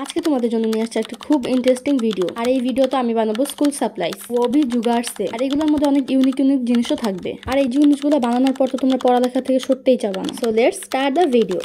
আজকে তোমাদের জন্য নিয়ে আসছে একটা খুব ইন্টারেস্টিং ভিডিও। আর এই ভিডিওতে আমি বানাবো স্কুল সাপ্লাইজ ওবি জুগার্সে। আর এগুলোর মধ্যে অনেক ইউনিক জিনিসও থাকবে। আর এই জিনিসগুলো বানানোর পর তো তোমরা পড়ালেখা থেকে সরতেই চাবা না। So let's start the video.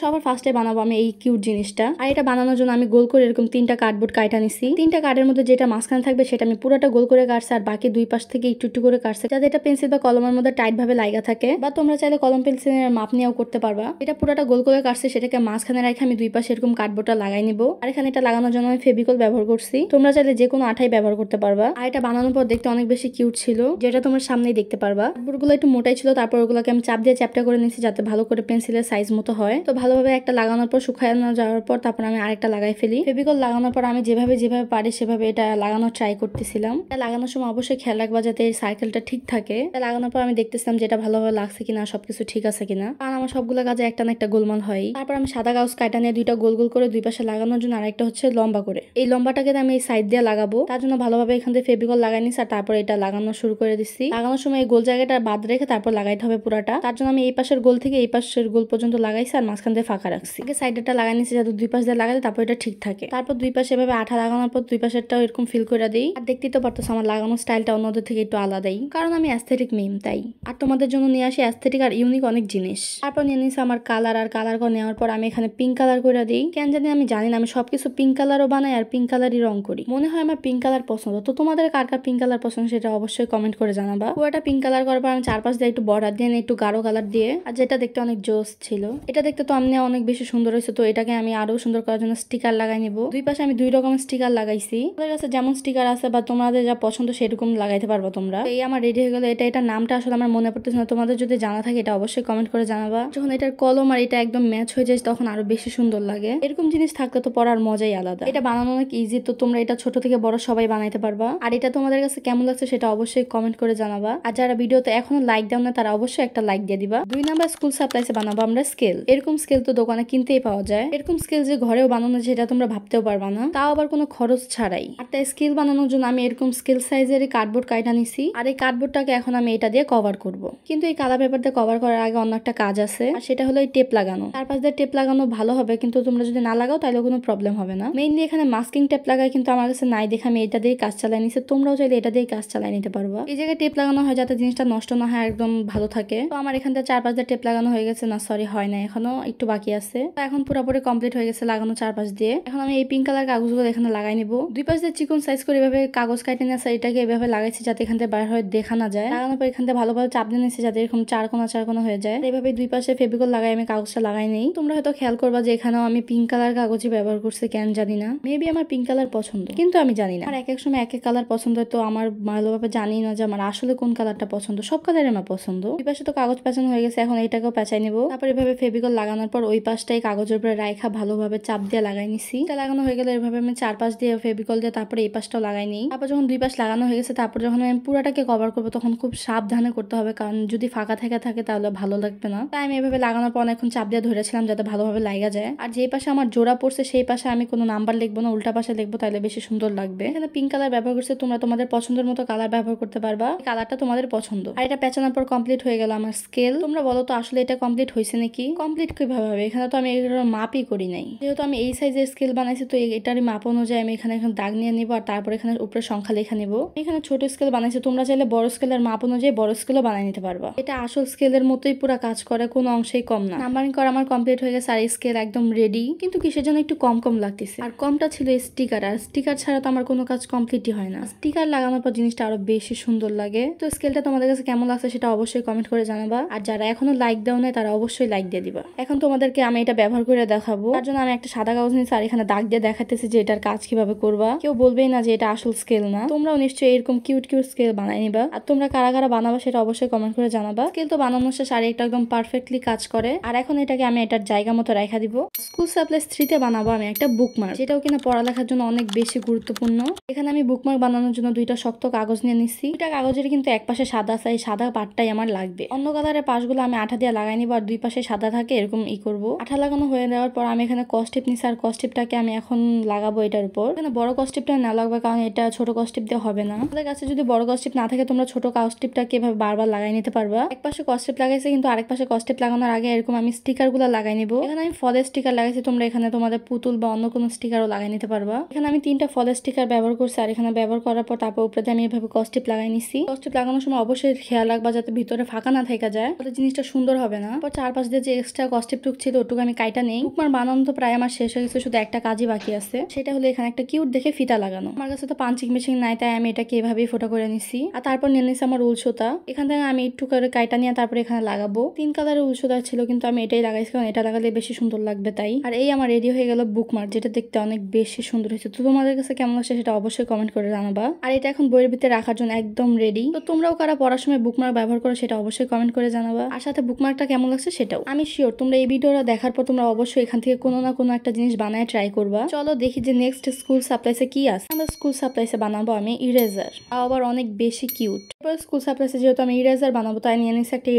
সবার ফার্স্টে বানাবো আমি এই কিউট জিনিসটা। আর এটা বানানোর জন্য আমি গোল করে এরকম 3টা কার্ডবোর্ড কাটা নিছি। 3টা কার্ডের মধ্যে যেটা মাঝখানে থাকবে সেটা আমি পুরোটা গোল করে কাটছি, আর বাকি দুই পাশ থেকে একটু একটু করে কাটছি, যাতে এটা পেন্সিল বা কলমের মধ্যে টাইট ভাবে লাগা থাকে। বা তোমরা চাইলে কলম পেন্সিলের মাপ নিয়েও করতে পারবা। এটা পুরোটা গোল করে কাটছি, সেটাকে মাঝখানে রেখে আমি দুই পাশে এরকম কার্ডবোর্ডটা লাগাই নিব। আর এখানে এটা লাগানোর জন্য আমি ফেভিকল ব্যবহার করছি। তোমরা চাইলে যে কোনো আঠাই ব্যবহার করতে পারবা। আর এটা বানানোর পর দেখতে অনেক বেশি কিউট ছিল, যেটা তোমার সামনেই দেখতে পারবা। কার্ডবোর্ডগুলো একটু মোটাই ছিল, তারপর ওগুলোকে আমি চাপ দিয়ে চ্যাপটা করে নিয়েছি যাতে ভালো করে পেন্সিলের সাইজ মতো হয়। তো ভালোভাবে একটা লাগানোর পর শুকানো যাওয়ার পর তারপর আমি আরেকটা লাগাই ফেলি। ফেভিকল লাগানোর পর আমি যেভাবে পারি সেভাবে এটা লাগানোর ট্রাই করতেছিলাম। এটা লাগানোর সময় অবশ্যই খেয়াল রাখবা যাতে এই সার্কেলটা ঠিক থাকে। এটা লাগানোর পর আমি দেখতেছিলাম যে এটা ভালোভাবে লাগছে কিনা, সবকিছু ঠিক আছে কিনা। কারণ আমার সবগুলো কাজে একটা না একটা গোলমাল হয়। তারপর আমি সাদা কাগজ কাটা নিয়ে দুইটা গোল গোল করে দুই পাশে লাগানোর জন্য আরেকটা হচ্ছে লম্বা করে। এই লম্বাটাকে আমি এই সাইড দিয়ে লাগাবো, তার জন্য ভালোভাবে এখান থেকে ফেভিকল লাগাই নিছি। আর তারপর এটা লাগানো শুরু করে দিচ্ছি। লাগানোর সময় এই গোল জায়গাটা বাদ রেখে তারপর লাগাইতে হবে পুরাটা। তার জন্য আমি এই পাশের গোল থেকে এই পাশের গোল পর্যন্ত লাগাইছি, আর মাঝখান দিয়ে ফাঁকা রাখছি। সাইডটা লাগাই নিছি যাতে দুই পাশ দিয়ে লাগালে তারপর এটা ঠিক থাকে। তারপর দুই পাশে এভাবে আঠা লাগানোর পর দুই পাশেরটাও এরকম ফিল করে দিই। আর দেখতেই তো পারতেছো আমার লাগানোর স্টাইলটা অন্যদের থেকে একটু আলাদাই, কারণ আমি অ্যাস্থেটিক মিম তাই। আর তোমাদের জন্য নিয়ে আসি অ্যাস্থেটিক আর ইউনিক অনেক জিনিস। তারপর নিয়ে নিছি আমার কালার, আর কালার করে নেওয়ার পর আমি এখানে পিঙ্ক কালার করে দিই। কেন জানি আমি জানি না, আমি সবকিছু পিঙ্ক কালারও বানাই আর পিঙ্ক কালারই রং করি। মনে হয় আমার পিঙ্ক কালার পছন্দ। তো তোমাদের কার কার পিঙ্ক কালার পছন্দ সেটা অবশ্যই কমেন্ট করে জানাবা। পুরোটা পিঙ্ক কালার করার পর আমি চারপাশ দিয়ে একটু বর্ডার দিয়ে একটু গাঢ় কালার দিয়ে, আর যেটা দেখতে অনেক জোস ছিল। এটা দেখতে তো আমি অনেক বেশি সুন্দর হয়েছে। তো এটাকে আমি আরো সুন্দর করার জন্য স্টিকার লাগাই নিব। দুই পাশে আমি 2 রকমের স্টিকার লাগাইছি। তোমাদের কাছে যেমন স্টিকার আছে বা তোমাদের যা পছন্দ সেরকম লাগাইতে পারবো তোমরা। এই আমার রেডি হয়ে গেল। এটা নামটা আসলে আমার মনে পড়তেছে না। তোমাদের যদি জানা থাকে এটা অবশ্যই কমেন্ট করে জানাবা। যখন এটার কলম আর এটা একদম ম্যাচ হয়ে যায় তখন আরো বেশি সুন্দর লাগে। এরকম জিনিস থাকলে তো পড়ার মজাই আলাদা। এটা বানানো অনেক ইজি, তো তোমরা এটা ছোট থেকে বড় সবাই বানাইতে পারবা। আর এটা তোমাদের কাছে কেমন লাগছে সেটা অবশ্যই কমেন্ট করে জানাবা। আর যারা ভিডিওতে এখনো লাইক দাও না তারা অবশ্যই একটা লাইক দিয়ে দিবা। 2 নাম্বার স্কুল সাপ্লাইসে বানাবো আমরা স্কেল। এরকম স্কেল তো দোকানে কিনতেই পাওয়া যায়। এরকম স্কেল যে ঘরেও বানানো যেটা তোমরা ভাবতেও পারবা না, তাও আবার কোনো খরচ ছাড়াই। আর তাই স্কেল বানানোর জন্য আমি এরকম স্কেল সাইজের কার্ডবোর্ড কাটা নিছি। আর এই কার্ডবোর্ডটাকে এখন আমি এটা দিয়ে কভার করব। কিন্তু এই কালার পেপার দিয়ে কভার করার আগে অন্য একটা কাজ আছে, আর সেটা হলো এই টেপ লাগানো। চারপাশ দিয়ে টেপ লাগানো ভালো হবে, কিন্তু তোমরা যদি না লাগাও তাহলে কোনো প্রবলেম হবে না। মেইনলি এখানে মাস্কিং টেপ লাগাই, কিন্তু আমার কাছে নাই দেখে আমি এটা দিয়ে কাজ চালাই নিছি। তোমরাও চাইলে এটা দিয়ে কাজ চালাই নিতে পারবা। এই জায়গায় টেপ লাগানো হয় যাতে জিনিসটা নষ্ট না হয়, একদম ভালো থাকে। তো আমার এখান থেকে চারপাশ দিয়ে টেপ লাগানো হয়ে গেছে। না সরি, হয় না, এখনো একটু বাকি আছে। তো এখন পুরোপুরি কমপ্লিট হয়ে গেছে লাগানো চারপাশ দিয়ে। এখন আমি এই পিঙ্ক কালার কাগজগুলো এখানে লাগাই নিব। দুই পাশ দিয়ে চিকন সাইজ করে এভাবে কাগজ কাটে নিয়ে এটাকে এভাবে লাগাইছি যাতে এখান থেকে বার হয়ে দেখা না যায়। লাগানোর পর এখান থেকে ভালোভাবে চাপ দিয়ে নিয়েছি যাতে এরকম চার কোনা হয়ে যায়। এইভাবে দুই পাশে ফেভিকল লাগাই আমি কাগজটা লাগাই নেই। তোমরা হয়তো খেয়াল করবা যে এখানেও আমি পিঙ্ক কালার কাগজই ব্যবহার করছি, কেন জানি না। মেবি আমার পিঙ্ক কালার পছন্দ, কিন্তু আমি জানি না। আর এক এক সময় এক এক কালার পছন্দ, তো আমার ভালোভাবে জানি না যে আমার আসলে কোন কালারটা পছন্দ। সব কালার আমার পছন্দ। দুই পাশে তো কাগজ পেঁচানো হয়ে গেছে, এখন এইটাকেও পেঁচাই নিব। তারপর এভাবে ফেভিকল লাগানোর পর ওই পাশটাই কাগজের উপরে রাইখা ভালোভাবে চাপ দিয়ে লাগাই নিছি। এটা লাগানো হয়ে গেলে এভাবে আমি চারপাশ দিয়ে ফেভিকল দিয়ে তারপরে এই পাশটাও লাগাই নিই। তারপর যখন দুই পাশ লাগানো হয়ে গেছে, তারপর যখন আমি পুরাটাকে কভার করবো তখন খুব সাবধানে করতে হবে, কারণ যদি ফাঁকা থাকে তাহলে ভালো লাগবে না। তাই আমি এভাবে লাগানোর পর অনেকক্ষণ চাপ দিয়ে ধরেছিলাম যাতে ভালোভাবে লাগা যায়। আর যে পাশে আমার জোড়া পড়ছে সেই পাশে আমি কোনো নাম্বার লিখবো না, উল্টা পাশে লিখবো, তাহলে বেশি সুন্দর লাগবে। এখানে পিঙ্ক কালার ব্যবহার করছে, তোমরা তোমাদের পছন্দের মতো কালার ব্যবহার করতে পারবা। কালারটা তোমাদের পছন্দ। আর এটা পেঁচানোর পর কমপ্লিট হয়ে গেল আমার স্কেল। তোমরা বলো তো আসলে এটা কমপ্লিট হয়েছে নাকি? কমপ্লিট কিভাবে হবে? এখানে তো আমি এটার মাপই করি নাই। যেহেতু আমি এই সাইজের স্কেল বানাইছি, তো এটারই মাপ অনুযায়ী আমি এখানে দাগ নিয়ে নিবো, আর তারপর এখানে উপরে সংখ্যা লেখা নিবো। এখানে ছোট স্কেল বানাইছি, তোমরা চাইলে বড় স্কেলের মাপ অনুযায়ী বড় স্কেলও বানিয়ে নিতে পারবা। এটা আসল স্কেলের মতোই পুরো কাজ করে, কোনো অংশেই কম না। নাম্বারিং করা আমার কমপ্লিট হয়ে গেছে, আর স্কেল একদম রেডি। কিন্তু কিসের জন্য একটু কম লাগতেছে, আর কমটা ছিল স্টিকার। আর স্টিকার ছাড়া তো আমার কোনো কাজ কমপ্লিটই হয় না। স্টিকার লাগানোর পর জিনিসটা আরো বেশি সুন্দর লাগে। তো স্কেলটা তোমাদের কাছে কেমন লাগছে সেটা অবশ্যই কমেন্ট করে জানাবা। আর যারা এখনো লাইক দাও না তারা অবশ্যই লাইক দিয়ে দিবা। এখন তোমাদেরকে আমি এটা ব্যবহার করে দেখাবো। তার জন্য আমি একটা সাদা কাগজ নিয়েছি, আর এখানে দাগ দিয়ে দেখাতেছি যে এটার কাজ কিভাবে করবা। কেউ বলবেই না যে এটা আসল স্কেল না। তোমরাও নিশ্চয়ই এরকম কিউট স্কেল বানাই নিবা। আর তোমরা কারা কারা বানাবা সেটা অবশ্যই কমেন্ট করে জানাবা। স্কেল তো বানানোর শেষ, আর এটা একদম পারফেক্টলি কাজ করে। আর এখন এটাকে আমি এটার জায়গা মতো রেখা দিব। স্কুল সাপ্লাইস 3 তে বানাবো আমি একটা বুকমার্ক, যেটাও কিনা পড়ালেখার জন্য অনেক বেশি গুরুত্বপূর্ণ। এখানে আমি বুকমার্ক বানানোর জন্য 2টা শক্ত কাগজ নিয়ে নিচ্ছি। 2টা কাগজের কিন্তু এক পাশে সাদা আছে, এই সাদা পাটটাই আমার লাগবে। অন্য কালারের পাশগুলো আমি আঠা দিয়ে লাগাই নিব, আর দুই পাশে সাদা থাকে এরকম ই করবো। আঠা লাগানো হয়ে যাওয়ার পর আমি এখানে কস্টিপ নিছি, আর কস্টিপটাকে আমি এখন লাগাবো এটার উপর। এখানে বড় কস্টিপটা না লাগবে, কারণ এটা ছোট কস্টিপ দিয়ে হবে না। আমাদের কাছে যদি বড় কস্টিপ না থাকে, তোমরা ছোট কস্টিপটাকে এভাবে বারবার লাগাই নিতে পারবা। এক পাশে কস্টিপ লাগাইছে, কিন্তু আরেক পাশে কস্টিপ লাগানোর আগে এরকম আমি স্টিকার গুলো লাগাই নিবো। এখানে আমি ফলের স্টিকার লাগাইছি, তোমরা এখানে তোমাদের পুতুল বা অন্য কোনো স্টিকারও লাগাই নিতে পারবা। এখানে আমি 3টা ফলের স্টিকার ব্যবহার করছি, আর এখানে ব্যবহার করার পর তারপর উপরে আমি এভাবে কস্টিপ লাগাই নিছি। কস্টিপ লাগানোর সময় অবশ্যই খেয়াল রাখবা যাতে ভিতরে ফাঁকা না থেকে যায়, তাহলে জিনিসটা সুন্দর হবে না। তারপর চারপাশ দিয়ে যে এক্সট্রা কস্টিপ টুক ছিল ওটুকু আমি কাইটা নেই। বুকমার্ক বানানো তো প্রায় আমার শেষ হয়ে গেছে, শুধু একটা কাজই বাকি আছে, সেটা হলো এখানে একটা কিউট দেখে ফিতা লাগানো। আমার কাছে তো পাঞ্চিং মেশিন নাই, তাই আমি এটাকে এভাবেই ফোটা করে নিছি। আর তারপর নিয়ে নিছি আমার উল সুতা। এখান থেকে আমি একটু করে কাইটা নিয়ে তারপর এখানে লাগাবো। 3 কালারের উল সুতা ছিল, কিন্তু আমি এটাই লাগাইছি কারণ এটা লাগালে বেশি সুন্দর লাগবে তাই। আর এই আমার রেডি হয়ে গেল বুকমার্ক, যেটা দেখতে অনেক বেশি সুন্দর হয়েছে। তো তোমাদের কাছে কেমন লাগছে সেটা অবশ্যই কমেন্ট করে জানাবা। আর এটা এখন বইয়ের ভিতরে রাখার জন্য একদম রেডি। তো তোমরাও কারা পড়ার সময় বুকমার্ক ব্যবহার করো সেটা অবশ্যই কমেন্ট করে জানাবা। আর সাথে বুকমার্কটা কেমন লাগছে সেটাও। আমি শিওর তোমরা এই ভিডিওটা দেখার পর তোমরা অবশ্যই এখান থেকে কোনো না কোনো একটা জিনিস বানায় ট্রাই করবা। চলো দেখি যে নেক্সট স্কুল সাপ্লাইসে কি আছে। আমরা স্কুল সাপ্লাইসে বানাবো আমি ইরেজার, আবার অনেক বেশি কিউট। স্কুল সাপ্লাইসে যেহেতু আমি ইরেজার বানাবো, তাই নিয়ে নিচ্ছি একটা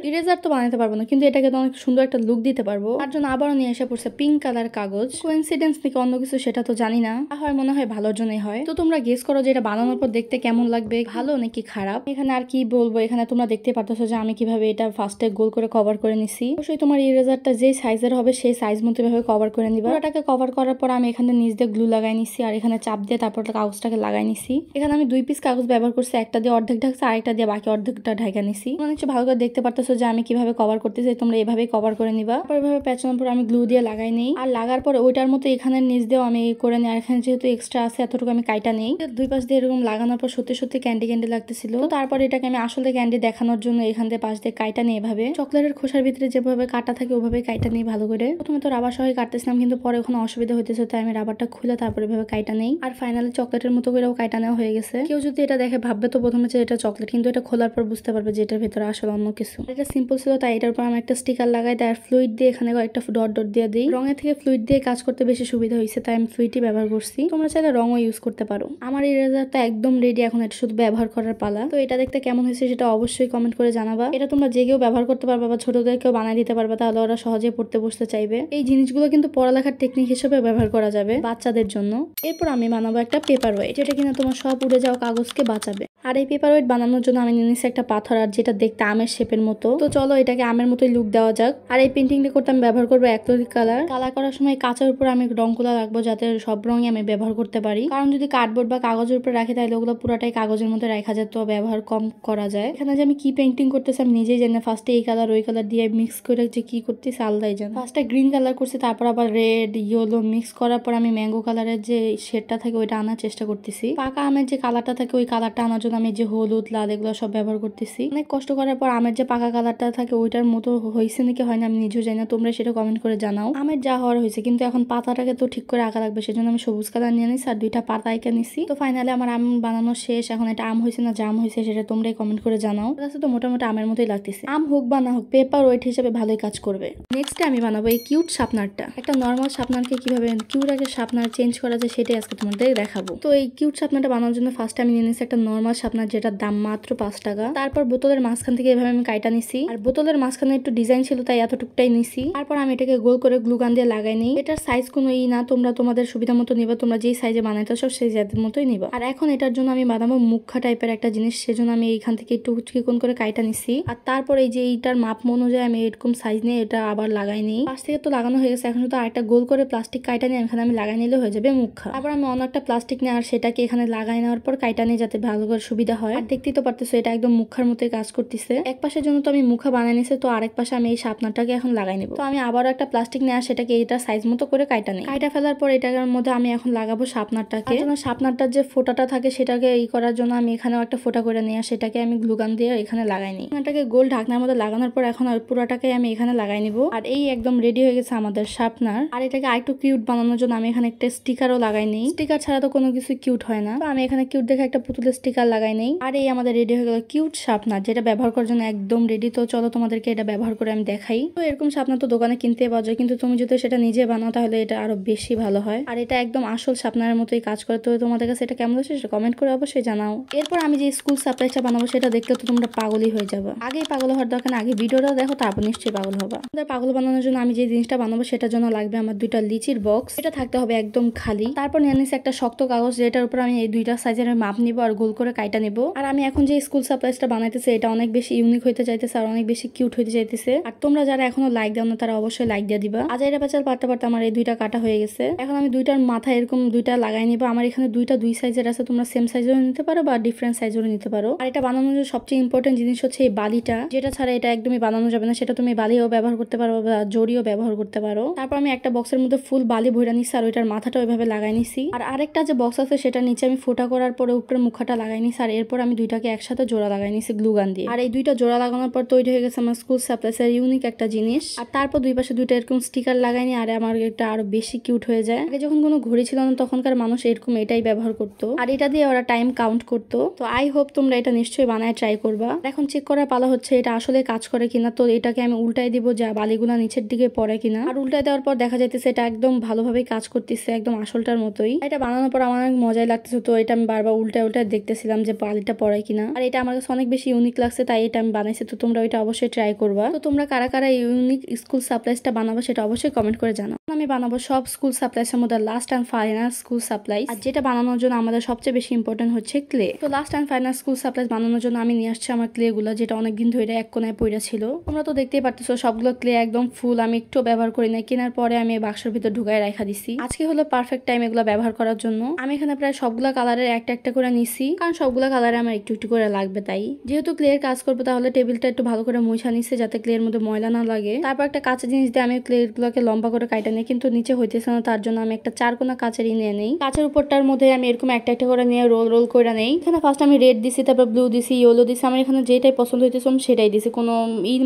ইরেজার তো বানাতে পারবো না, কিন্তু এটাকে তো অনেক সুন্দর একটা লুক দিতে পারবো। তার জন্য আবারও নিয়ে এসে পড়ছে পিঙ্ক কালার কাগজ। কোইন্সিডেন্স নাকি অন্য কিছু সেটা তো জানি না, হয় মনে হয় ভালোর জন্যই হয়। তো তোমরা গেস করো যে এটা বানানোর পর দেখতে কেমন লাগবে, ভালো নাকি খারাপ। এখানে আর কি বলবো, এখানে তোমরা দেখতে পারতেছো যে আমি কিভাবে এটা ফার্স্টে গোল করে কভার করে নিছি। অবশ্যই তোমার ইরেজারটা যে সাইজের হবে সেই সাইজ মতো ভাবে কভার করে নিবা। ওটাকে কভার করার পর আমি এখানে নিচ দিয়ে গ্লু লাগাই নিছি, আর এখানে চাপ দিয়ে তারপর কাগজটাকে লাগাই নিছি। এখানে আমি 2 পিস কাগজ ব্যবহার করছি, একটা দিয়ে অর্ধেক ঢাকছি, আরেকটা দিয়ে বাকি অর্ধেকটা ঢাকা নিছি। মানে ভালো করে দেখতে পারতেছো যে আমি কিভাবে কভার করতেছি, তোমরা এভাবেই কভার করে নিবা। তারপর এভাবে পেঁচানোর পর আমি গ্লু দিয়ে লাগাই নেই, আর লাগার পর ওইটার মতো এখানে নিচ দিয়েও আমি করে নিই। আর এখানে যেহেতু এক্সট্রা আছে এতটুকু আমি কাইটা নেই। 2 পাশ দিয়ে এরকম লাগানোর পর সত্যি সত্যি ক্যান্ডি লাগতেছিল। তো তারপর এটাকে আমি আসলে ক্যান্ডি দেখানোর জন্য এখান দিয়ে পাশ দিয়ে কাইটা নিয়ে এভাবে চকলেটের খোসার ভিতরে যেভাবে কাটা থাকে ওভাবে কাইটা নিই ভালো করে। প্রথমে তো রাবার সহ কাটতেছিলাম, কিন্তু পরে ওখানে অসুবিধা হইতেছে, তাই আমি রাবারটা খুলে তারপর এভাবে কাইটা নেই। আর ফাইনালি চকলেটের মতো করেও কাইটা নেওয়া হয়ে গেছে। কেউ যদি এটা দেখে ভাববে তো প্রথমে যে এটা চকলেট, কিন্তু এটা খোলার পর বুঝতে পারবে যে এটার ভেতরে আসলে অন্য কিছু। এটা সিম্পল ছিল, তাই এটার উপর আমি একটা স্টিকার লাগাই, তার ফ্লুইড দিয়ে এখানে একটা ডট ডট দিয়ে দিই। রঙের থেকে ফ্লুইড দিয়ে কাজ করতে বেশি সুবিধা হয়েছে, তাই আমি ফ্লুইডই ব্যবহার করছি। তোমরা চাইলে রঙও ইউজ করতে পারো। আমার ইরেজারটা একদম রেডি, এখন এটা শুধু ব্যবহার করার পালা। তো এটা দেখতে কেমন হয়েছে সেটা অবশ্যই কমেন্ট করে জানাবা। এটা তোমরা যে কেউ ব্যবহার করতে পারবা বা ছোটদেরকেও বানিয়ে দিতে পারবা, তাহলে ওরা সহজে পড়তে বসতে চাইবে। এই জিনিসগুলো কিন্তু পড়ালেখার টেকনিক হিসেবে ব্যবহার করা যাবে বাচ্চাদের জন্য। এরপর আমি বানাবো একটা পেপার ওয়েট, যেটা কিনা তোমার সব উড়ে যাওয়া কাগজকে বাঁচাবে। আর এই পেপার ওয়েট বানানোর জন্য আমি নিয়ে নিচ্ছি একটা পাথর, আর যেটা দেখতে আমের শেপের মতো। তো চলো এটাকে আমের মতোই লুক দেওয়া যাক। আর এই পেন্টিংটা করতে আমি ব্যবহার করবো অ্যাক্রিলিক কালার। কালার করার সময় কাঁচের উপর আমি রংগুলো রাখবো, যাতে সব রঙই আমি ব্যবহার করতে পারি। কারণ যদি কার্ডবোর্ড বা কাগজের উপর রাখি তাহলে ওগুলো পুরাটাই কাগজের মধ্যে রাখা যায়, তো ব্যবহার কম করা যায়। এখানে যে আমি কি পেন্টিং করতেছি আমি নিজেই জানি। ফার্স্টে এই কালার ওই কালার দিয়ে মিক্স করে যে কি করতেছি আলাদাই জানি। ফার্স্টে গ্রিন কালার করছি, তারপর আবার রেড ইয়েলো মিক্স করার পর আমি ম্যাঙ্গো কালারের যে শেডটা থাকে ওইটা আনার চেষ্টা করতেছি। পাকা আমের যে কালারটা থাকে ওই কালারটা আনার জন্য আমি যে হলুদ লাল এগুলো সব ব্যবহার করতেছি। অনেক কষ্ট করার পর আমের যে পাকা কালারটা থাকে ওইটার মতো হয়েছে নাকি হয় না আমি নিজেও জানি না, তোমরা সেটা কমেন্ট করে জানাও। আমের যা হওয়ার হয়েছে, কিন্তু এখন পাতাটাকে তো ঠিক করে আঁকা লাগবে, সেজন্য আমি সবুজ কালার নিয়ে নিছি আর 2টা পাতা এঁকে নিছি। তো ফাইনালি আমার আম বানানো শেষ। এখন এটা আম হয়েছে না জাম হয়েছে সেটা তোমরাই কমেন্ট করে জানাও। তো মোটামুটি আমের মতোই লাগতেছে। আম হোক বা না হোক পেপার ওয়েট হিসেবে ভালোই কাজ করবে। নেক্সট আমি বানাবো এই কিউট শার্পনারটা। একটা নর্মাল শার্পনারকে কিভাবে কিউট আগে শার্পনার চেঞ্জ করা যায় সেটাই আজকে তোমাদের দেখাবো। তো এই কিউট শার্পনারটা বানানোর জন্য ফার্স্ট আমি নিয়ে নিচ্ছি একটা নর্মাল শার্পনার, যেটার দাম মাত্র 5 টাকা। তারপর বোতলের মাঝখান থেকে এভাবে আমি কাইটা নিছি, আর বোতলের মাঝখানে একটু ডিজাইন ছিল তাই এতটুকটাই নিছি। তারপর আমি এটাকে গোল করে গ্লু গান দিয়ে লাগাই নিই। এটার সাইজ কোনো না, তোমরা তোমাদের সুবিধা মতো নিবা, তোমরা যেই সাইজে বানাইতে চাও সেই সাইজের মতোই নিবা। আর এখন এটার জন্য আমি বানাবো মুখা টাইপের একটা জিনিস, সেজন্য আমি এইখান থেকে একটু চিকন করে কাইটা নিছি। আর তারপর এই যে এইটার মাপ অনুযায়ী আমি এরকম সাইজ নিয়ে এটা আবার লাগাই নিই। পাশ থেকে তো লাগানো হয়ে গেছে, এখন শুধু আরেকটা গোল করে প্লাস্টিক কাইটা নিয়ে এখানে আমি লাগাই নিলে হয়ে যাবে মুখা। তারপর আমি অন্য একটা প্লাস্টিক নিয়ে আর সেটাকে এখানে লাগাই নেওয়ার পর কাইটা নিয়ে যাতে ভালো করে সুবিধা হয়। আর দেখতেই তো পারতেছো এটা একদম মুখার মতোই কাজ করতেছে। এক পাশের জন্য তো আমি মুখা বানিয়ে নিছি, তো আরেক পাশে আমি এই শার্পনারটাকে এখন লাগাই নিব। তো আমি আবারও একটা প্লাস্টিক নিয়ে সেটাকে এটা সাইজ মতো করে কাইটা নিই। কাইটা ফেলার পর এটার মধ্যে আমি এখন লাগাবো শার্পনারটাকে। শার্পনারটার যে ফোটাটা থাকে সেটাকে করার জন্য আমি এখানেও একটা ফোটা করে নিয়ে সেটাকে আমি গ্লুগান দিয়ে এখানে লাগাই নিই। এটাকে গোল ঢাকনার মধ্যে লাগানোর পর এখন পুরাটাকে আমি এখানে লাগাই নিব। আর এই একদম রেডি হয়ে গেছে আমাদের শার্পনার। আর এটাকে আরেকটু কিউট বানানোর জন্য আমি এখানে একটা স্টিকারও লাগাই নিই। স্টিকার ছাড়া তো কোনো কিছু কিউট হয় না, তো আমি এখানে কিউট দেখে একটা পুতুলের স্টিকার লাগাই নেই। আর এই আমাদের রেডি হয়ে গেল কিউট শার্পনার, যেটা ব্যবহার করার জন্য একদম রেডি। তো চলো তোমাদেরকে এটা ব্যবহার করে আমি দেখাই। তো এরকম শার্পনার তো দোকানে কিনতে পাওয়া যায়, কিন্তু তুমি যদি সেটা নিজে বানাও তাহলে এটা আরো বেশি ভালো হয়। আর এটা একদম আসল শার্পনারের মতোই কাজ করে। তো তোমাদের কাছে এটা কেমন হচ্ছে সেটা কমেন্ট করে অবশ্যই জানাও। এরপর আমি যে স্কুল সাপ্লাইটা বানাবো সেটা দেখলে তো তোমরা পাগলই হয়ে যাবে। আগেই পাগল হওয়ার দরকার, আগে ভিডিওটা দেখো, তারপর নিশ্চয়ই পাগল হবা। আমাদের পাগল বানানোর জন্য আমি যে জিনিসটা বানাবো সেটার জন্য লাগবে আমার 2টা লিচির বক্স। এটা থাকতে হবে একদম খালি। তারপর নিয়ে নিচ্ছি একটা শক্ত কাগজ, যেটার উপর আমি এই 2টা সাইজের মাপ নিব আর গোল করে কাইটা নেব। আর আমি এখন যে স্কুল সাপ্লাইসটা বানাইতেছে এটা অনেক বেশি ইউনিক হইতে চাইতেছে আর অনেক বেশি কিউট হইতে চাইতেছে। আর তোমরা যারা এখনো লাইক দাও না তারা অবশ্যই লাইক দিয়ে দিবা। আজাইরা পেঁচাল পারতে পারতে আমার এই 2টা কাটা হয়ে গেছে। এখন আমি 2টার মাথা এরকম 2টা লাগাই নিব। আমার এখানে 2টা 2 সাইজের আছে, তোমরা সেম সাইজেরও নিতে পারো বা ডিফারেন্ট সাইজেরও নিতে পারো। আর এটা বানানোর সবচেয়ে ইম্পর্টেন্ট জিনিস হচ্ছে এই বালিটা, যেটা ছাড়া এটা একদমই বানানো যাবে না। সেটা তুমি বালিও ব্যবহার করতে পারো বা জড়িও ব্যবহার করতে পারো। তারপর আমি একটা বক্সের মধ্যে ফুল বালি ভরে নিচ্ছি আর ওইটার মাথাটা ওইভাবে লাগাই নিছি। আর আরেকটা যে বক্স আছে সেটা নিচে আমি ফোটা করার পরে উপরে মুখাটা লাগাই নিছি। আর এরপর আমি 2টাকে একসাথে জোড়া লাগাই নিছি গ্লু গান দিয়ে। আর এই 2টা জোড়া লাগানোর পর তৈরি হয়ে গেছে আমার স্কুল সাপ্লাইসের ইউনিক একটা জিনিস। আর তারপর 2 পাশে 2টা এরকম স্টিকার লাগাইনি। আর আমার এটা আরো বেশি কিউট হয়ে যায়। আগে যখন কোনো ঘড়ি ছিল না তখনকার মানুষ এরকম এটাই ব্যবহার করতো আর এটা দিয়ে ওরা টাইম কাউন্ট করতো। তো আই হোপ তোমরা এটা নিশ্চয়ই বানায় ট্রাই করবা। এখন চেক করার পালা হচ্ছে এটা আসলে কাজ করে কিনা। তো এটাকে আমি উল্টাই দিব যা বালিগুলা নিচের দিকে পড়ে কিনা। আর উল্টাই দেওয়ার পর দেখা যাইতেছে এটা একদম ভালোভাবে কাজ করতেছে, একদম আসলটার মতোই। এটা বানানোর পর আমার অনেক মজাই লাগতেছে। তো এটা আমি বারবার উল্টায় উল্টায় দেখতেছিলাম যে বালিটা পড়ে কিনা। আর এটা আমার কাছে অনেক বেশি ইউনিক লাগছে, তাই এটা আমি বানাইছি। তো তোমরা এটা অবশ্যই ট্রাই করবা। তো তোমরা কারা কারা ইউনিক স্কুল সাপ্লাইসটা বানাবো সেটা অবশ্যই কমেন্ট করে জানাও। আমি বানাবো সব স্কুল সাপ্লাইসের মধ্যে last and final school supplies. আর যেটা বানানোর জন্য আমাদের সবচেয়ে বেশি ইম্পর্টেন্ট হচ্ছে ক্লে। তো last and final school supplies বানানোর জন্য আমি নিয়ে আসছি আমার ক্লে গুলো, যেটা অনেকদিন ধরে এক কোনায় পড়ে ছিল। তোমরা তো দেখতেই পারতেছো সবগুলো ক্লে একদম ফুল। আমি একটু ব্যবহার করি না, কেনার পরে আমি বাক্সের ভিতর ঢুকাই রাখা দিছি। আজকে হলো পারফেক্ট টাইম এগুলো ব্যবহার করার জন্য। আমি এখানে প্রায় সবগুলা কালারের একটা একটা করে নিছি, কারণ সবগুলা কালারে আমার একটু একটু করে লাগবে। তাই যেহেতু ক্লে এর কাজ করবো তাহলে টেবিলটা একটু ভালো করে মুছা নিচ্ছে যাতে ক্লে এর মধ্যে ময়লা না লাগে। তারপর একটা কাঁচের জিনিস দিয়ে আমি ক্লে গুলোকে লম্বা করে কাটা নিই, কিন্তু নিচে হইতেছে না। তার জন্য আমি একটা 4 কোনা কাঁচের নিয়ে নেই। কাঁচের উপরটার মধ্যে আমি এরকম একটা একটা করে নিয়ে রোল রোল করে নেই। এখানে ফার্স্ট আমি রেড দিছি, তারপর ব্লু দিছি, ইয়েলো দিছি। আমার এখানে যেটাই পছন্দ হইতেছে আমি সেটাই দিছি, কোনো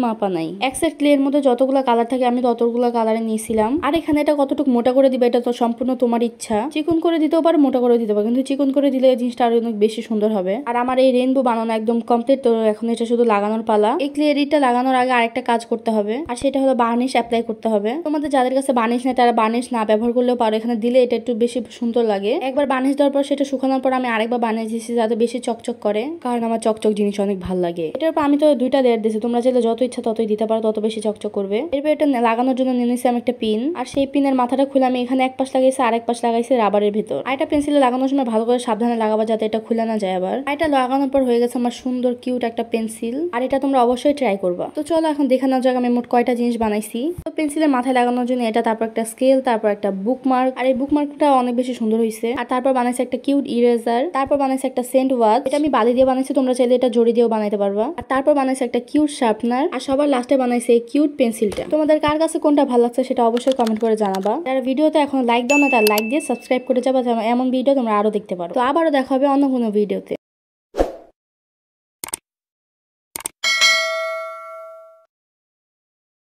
মাপা নাই। এক সেট ক্লে এর মধ্যে যতগুলো কালার থাকে আমি ততগুলো কালারে নিয়েছিলাম। আর এখানে এটা কতটুকু মোটা করে দিবে এটা তো সম্পূর্ণ তোমার ইচ্ছা। চিকন করে দিতেও পারো, মোটা করে দিতে পারো, কিন্তু চিকন করে দিলে জিনিসটা আরো অনেক বেশি সুন্দর হবে। আর আমার এই রেইনবো বানানো একদম কমপ্লিট। তো এখন এটা শুধু লাগানোর পালা। এই ক্লে এরিটা লাগানোর আগে আরেকটা কাজ করতে হবে, আর সেটা হলো বার্নিশ অ্যাপ্লাই করতে হবে। তোমাদের যাদের কাছে বার্নিশ নেই তারা বার্নিশ না ব্যবহার করলেও পারো, এখানে দিলে এটা একটু বেশি সুন্দর লাগে। একবার বার্নিশ দেওয়ার পর সেটা শুকানোর পর আমি আরেকবার বার্নিশ দিয়েছি যাতে বেশি চকচক করে, কারণ আমার চকচক জিনিস অনেক ভালো লাগে। এটার পর আমি তো 2টা লেয়ার দিয়েছি, তোমরা চাইলে যত ইচ্ছা ততই দিতে পারো, তত বেশি চকচক করবে। এরপর এটা লাগানোর জন্য নিয়ে নিয়েছি আমি একটা পিন। আর সেই পিনের মাথাটা খুলে আমি এখানে এক পাশ লাগাইছি আর এক পাশ লাগাইছি রাবারের ভিতর। আর এটা পেন্সিলে লাগানোর সময় ভালো করে সাবধানে লাগাবা যাতে এটা খুলে না যায়। আবার এটা লাগানোর পর হয়ে গেছে আমার সুন্দর কিউট একটা পেন্সিল। আর এটা তোমরা অবশ্যই ট্রাই করবা। তো চলো এখন দেখানোর জায়গা আমি মোট কয়টা জিনিস বানাইছি। তো পেন্সিলের মাথায় লাগানোর জন্য এটা, তারপর একটা স্কেল, তারপর একটা বুকমার্ক। আর এই বুকমার্কটা অনেক বেশি সুন্দর হয়েছে। আর তারপর বানাইছি একটা কিউট ইরেজার, তারপর বানাইছি একটা সেন্ট ওয়াচ। এটা আমি বালি দিয়ে বানাইছি, তোমরা চাইলে এটা জড়ি দিয়েও বানাইতে পারবা। আর তারপর বানাইছি একটা কিউট শার্পনার। আর সবার লাস্টে বানাইছি এই কিউট পেন্সিলটা। তোমাদের কার কাছে কোনটা ভালো লাগছে সেটা অবশ্যই কমেন্ট করে জানাবা। যারা ভিডিওতে এখন লাইক দাও না তারা লাইক দিয়ে সাবস্ক্রাইব করে যাবা, এমন ভিডিও তোমরা আরো দেখতে পারো। তো আবারও দেখা হবে অন্য কোনো ভিডিওতে।